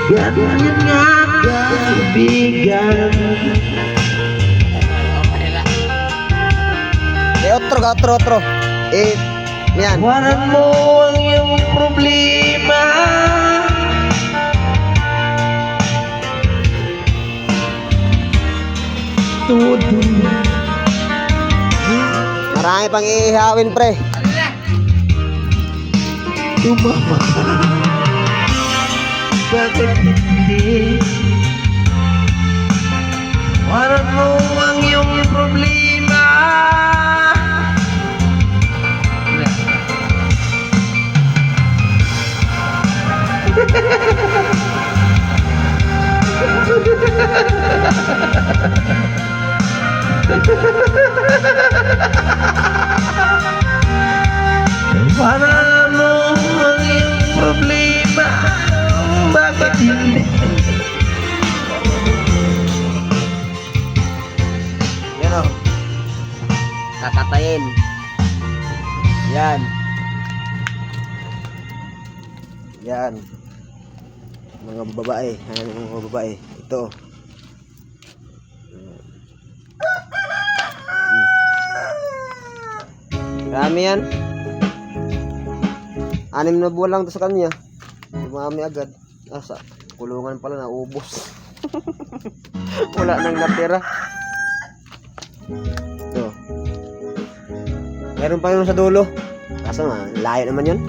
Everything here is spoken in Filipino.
Ganyan nga kaibigan. Otro. Yan. Waran mo ang iyong problema. Todo. Marami pang iihawin, pre. Tumama ka. Bakit hindi? Waran mo ang iyong problema. Waran mo ang iyong problema. Bakit hindi? Yan o. Kakatayin. Yan. Yan. Mga babae. Mga babae. Ito. Marami yan. 6 na buwan lang to sa kanya. Dumami agad. Asa, kulungan pala, naubos. Wala nang natira. Ito. Meron pa yun sa dulo. Kaso nga, layo naman yun.